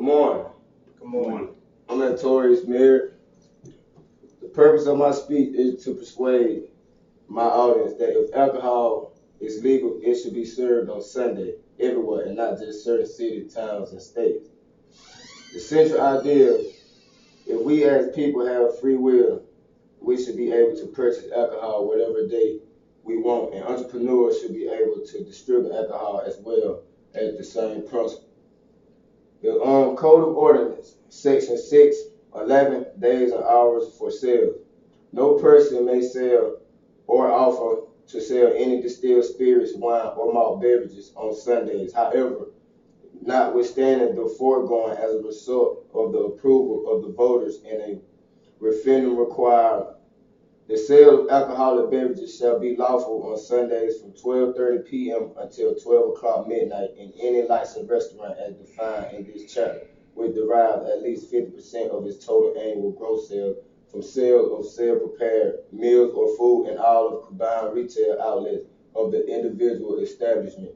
Good morning. Good morning. I'm Notorious Mayor. The purpose of my speech is to persuade my audience that if alcohol is legal, it should be served on Sunday everywhere and not just certain cities, towns, and states. The central idea, if we as people have free will, we should be able to purchase alcohol whatever day we want, and entrepreneurs should be able to distribute alcohol as well at the same principle. The Code of Ordinance, Section 6:11, days and hours for sale. No person may sell or offer to sell any distilled spirits, wine, or malt beverages on Sundays. However, notwithstanding the foregoing, as a result of the approval of the voters in a referendum required, the sale of alcoholic beverages shall be lawful on Sundays from 12:30 p.m. until 12 o'clock midnight in any licensed restaurant as defined in this chapter, which derives at least 50% of its total annual gross sales from sale of prepared meals or food in all of combined retail outlets of the individual establishment.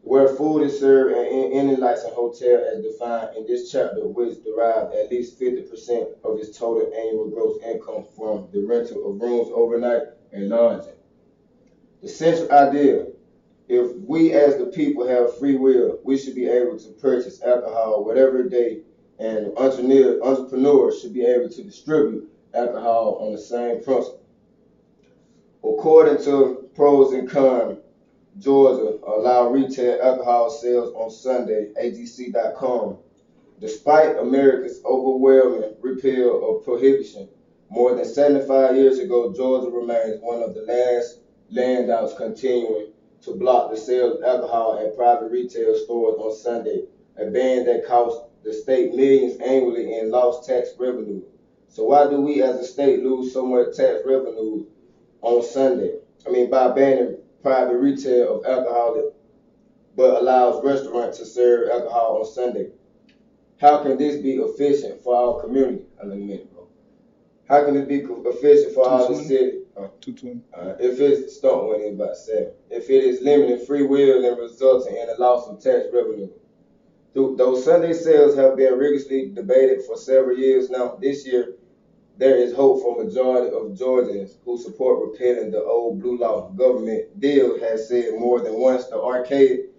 Where food is served at any licensed hotel as defined in this chapter, which derives at least 50% of its total annual gross income from the rental of rooms overnight and lodging. The central idea, if we as the people have free will, we should be able to purchase alcohol whatever day, and entrepreneurs should be able to distribute alcohol on the same principle. According to pros and cons, Georgia allow retail alcohol sales on Sunday, AGC.com. Despite Americus' overwhelming repeal of prohibition, more than 75 years ago, Georgia remains one of the last landouts continuing to block the sale of alcohol at private retail stores on Sunday, a ban that costs the state millions annually in lost tax revenue. So why do we as a state lose so much tax revenue on Sunday? By banning private retail of alcohol, but allows restaurants to serve alcohol on Sunday. How can this be efficient for our community? How can it be efficient for our city? 220. If it's start winning about 7. If it is limiting free will and resulting in a loss of tax revenue. Those Sunday sales have been rigorously debated for several years now. This year, there is hope for majority of Georgians who support repealing the old blue law. Government deal has said more than once the arcade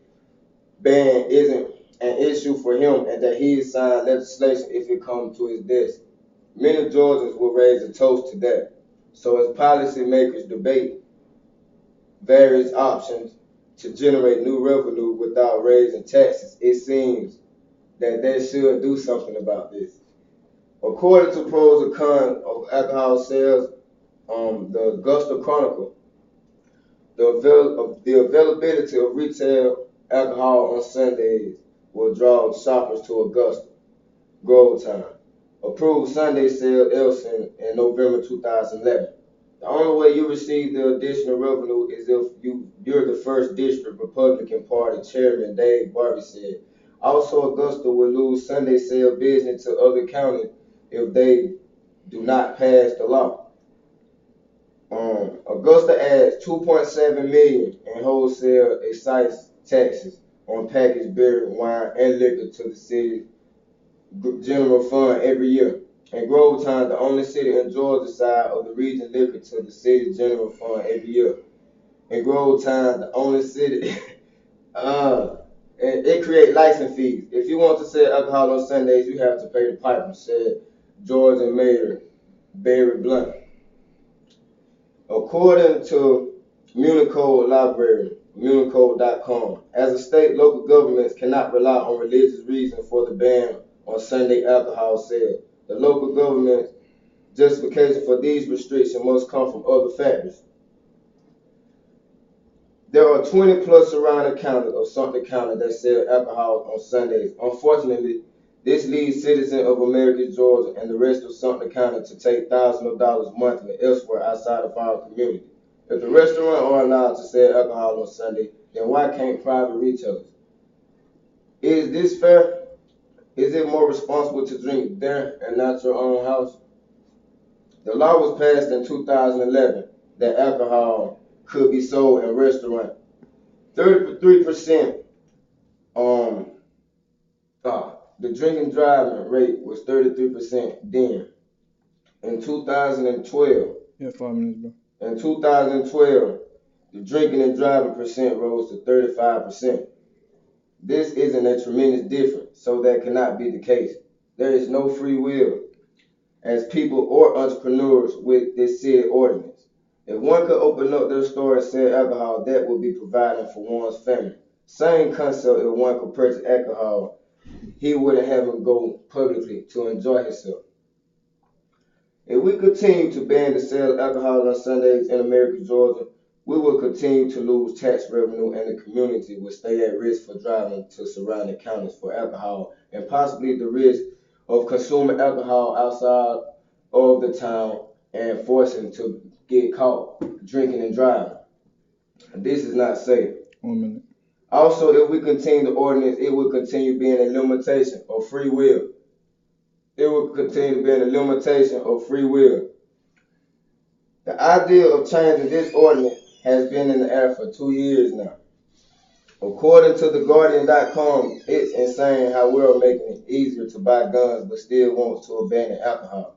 ban isn't an issue for him and that he has signed legislation if it comes to his desk. Many Georgians will raise a toast to that. So as policymakers debate various options to generate new revenue without raising taxes, it seems that they should do something about this. According to pros and cons of alcohol sales, the Augusta Chronicle, the availability of retail alcohol on Sundays will draw shoppers to Augusta. Grove Time. Approved Sunday sale Elson in November 2011. The only way you receive the additional revenue is if you're the first district Republican Party Chairman Dave Barbie said. Also, Augusta will lose Sunday sale business to other counties if they do not pass the law. Augusta adds $2.7 million in wholesale excise taxes on packaged beer, wine, and liquor to the city general fund every year. And Grove Time, the only city in Georgia side of the region liquor to the city general fund every year. And Grove Time, the only city, and it creates license fees. If you want to sell alcohol on Sundays, you have to pay the piper, said Georgia Mayor Barry Blunt. According to Municode Library, municode.com, as a state, local governments cannot rely on religious reasons for the ban on Sunday alcohol sales. The local government's justification for these restrictions must come from other factors. There are 20 plus surrounding counties of Sumter County that sell alcohol on Sundays. Unfortunately, this leads citizens of Americus, Georgia, and the rest of Sumter County to take thousands of dollars monthly elsewhere outside of our community. If the restaurants are allowed to sell alcohol on Sunday, then why can't private retailers? Is this fair? Is it more responsible to drink there and not your own house? The law was passed in 2011 that alcohol could be sold in restaurants. 33% The drinking driving rate was 33% then. In 2012, Yeah, 5 minutes, bro. In 2012, the drinking and driving percent rose to 35%. This isn't a tremendous difference, so that cannot be the case. There is no free will as people or entrepreneurs with this said ordinance. If one could open up their store and sell alcohol, that would be providing for one's family. Same concept if one could purchase alcohol, he wouldn't have to go publicly to enjoy himself. If we continue to ban the sale of alcohol on Sundays in Americus, Georgia, we will continue to lose tax revenue and the community will stay at risk for driving to surrounding counties for alcohol and possibly the risk of consuming alcohol outside of the town and forcing to get caught drinking and driving. This is not safe. 1 minute. Also, if we continue the ordinance, it will continue being a limitation of free will. It will continue being a limitation of free will. The idea of changing this ordinance has been in the air for 2 years now. According to TheGuardian.com, it's insane how we're making it easier to buy guns but still want to abandon alcohol.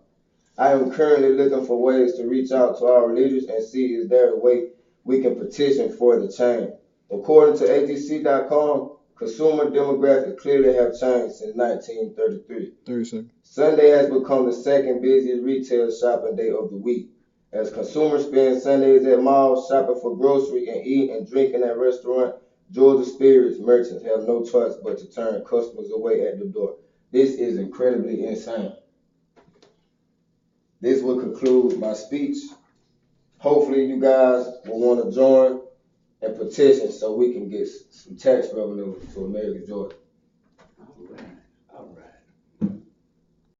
I am currently looking for ways to reach out to our leaders and see is there a way we can petition for the change. According to ATC.com, consumer demographics clearly have changed since 1933. 30 seconds. Sunday has become the second busiest retail shopping day of the week. As consumers spend Sundays at malls, shopping for grocery and eating and drinking at restaurants, Georgia spirits merchants have no choice but to turn customers away at the door. This is incredibly insane. This will conclude my speech. Hopefully you guys will want to join and petition so we can get some tax revenue to Americus, Georgia. All right.